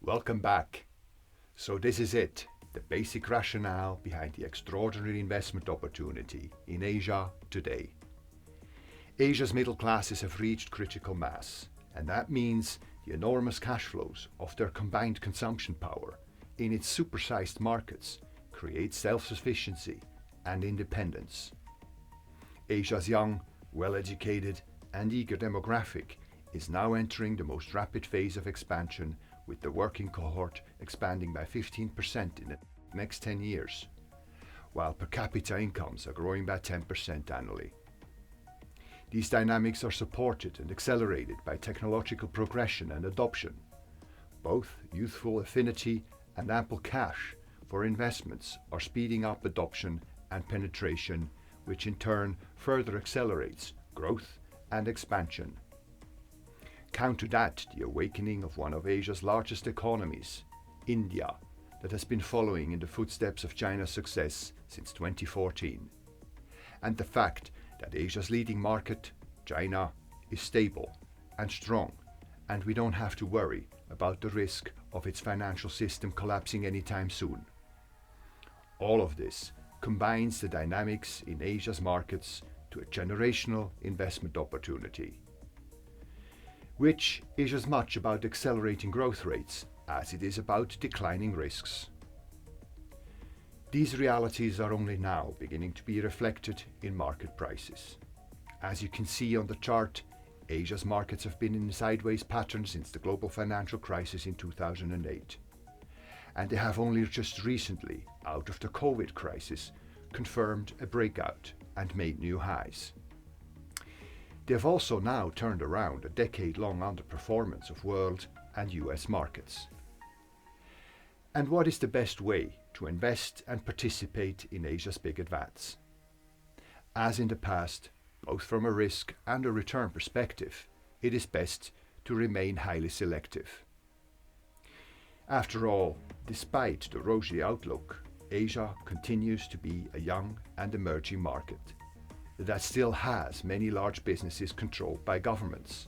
Welcome back. So this is it, the basic rationale behind the extraordinary investment opportunity in Asia today. Asia's middle classes have reached critical mass, and that means the enormous cash flows of their combined consumption power in its supersized markets create self-sufficiency and independence. Asia's young, well-educated and eager demographic is now entering the most rapid phase of expansion, with the working cohort expanding by 15% in the next 10 years, while per capita incomes are growing by 10% annually. These dynamics are supported and accelerated by technological progression and adoption. Both youthful affinity and ample cash for investments are speeding up adoption and penetration, which in turn further accelerates growth and expansion. Count to that the awakening of one of Asia's largest economies, India, that has been following in the footsteps of China's success since 2014. And the fact that Asia's leading market, China, is stable and strong, and we don't have to worry about the risk of its financial system collapsing anytime soon. All of this combines the dynamics in Asia's markets to a generational investment opportunity, which is as much about accelerating growth rates as it is about declining risks. These realities are only now beginning to be reflected in market prices. As you can see on the chart, Asia's markets have been in a sideways pattern since the global financial crisis in 2008. And they have only just recently, out of the COVID crisis, confirmed a breakout and made new highs. They have also now turned around a decade-long underperformance of world and US markets. And what is the best way to invest and participate in Asia's big advance? As in the past, both from a risk and a return perspective, it is best to remain highly selective. After all, despite the rosy outlook, Asia continues to be a young and emerging market that still has many large businesses controlled by governments,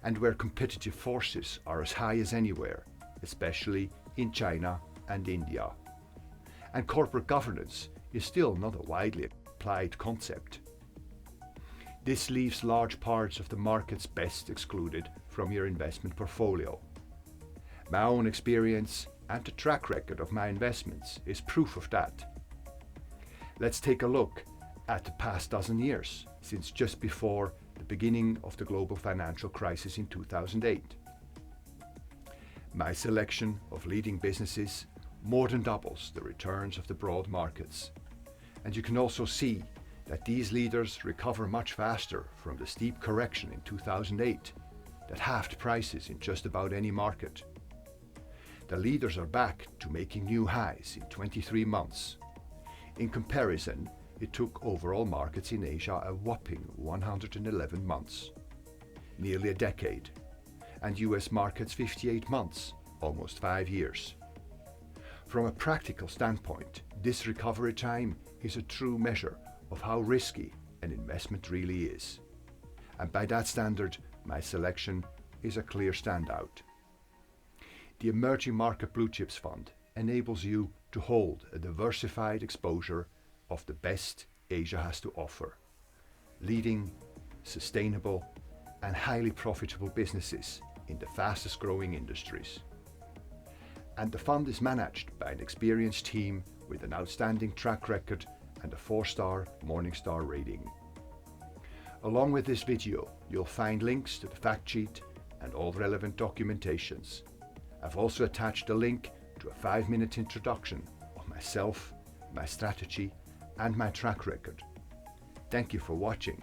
and where competitive forces are as high as anywhere, especially in China and India. And corporate governance is still not a widely applied concept. This leaves large parts of the markets best excluded from your investment portfolio. My own experience and the track record of my investments is proof of that. Let's take a look at the past dozen years, since just before the beginning of the global financial crisis in 2008. My selection of leading businesses more than doubles the returns of the broad markets. And you can also see that these leaders recover much faster from the steep correction in 2008 that halved prices in just about any market. The leaders are back to making new highs in 23 months. In comparison, it took overall markets in Asia a whopping 111 months, nearly a decade, and US markets 58 months, almost 5 years. From a practical standpoint, this recovery time is a true measure of how risky an investment really is. And by that standard, my selection is a clear standout. The Emerging Market Blue Chips Fund enables you to hold a diversified exposure of the best Asia has to offer, leading, sustainable, and highly profitable businesses in the fastest growing industries. And the fund is managed by an experienced team with an outstanding track record and a 4-star Morningstar rating. Along with this video, you'll find links to the fact sheet and all relevant documentations. I've also attached a link to a 5-minute introduction of myself, my strategy, and my track record. Thank you for watching.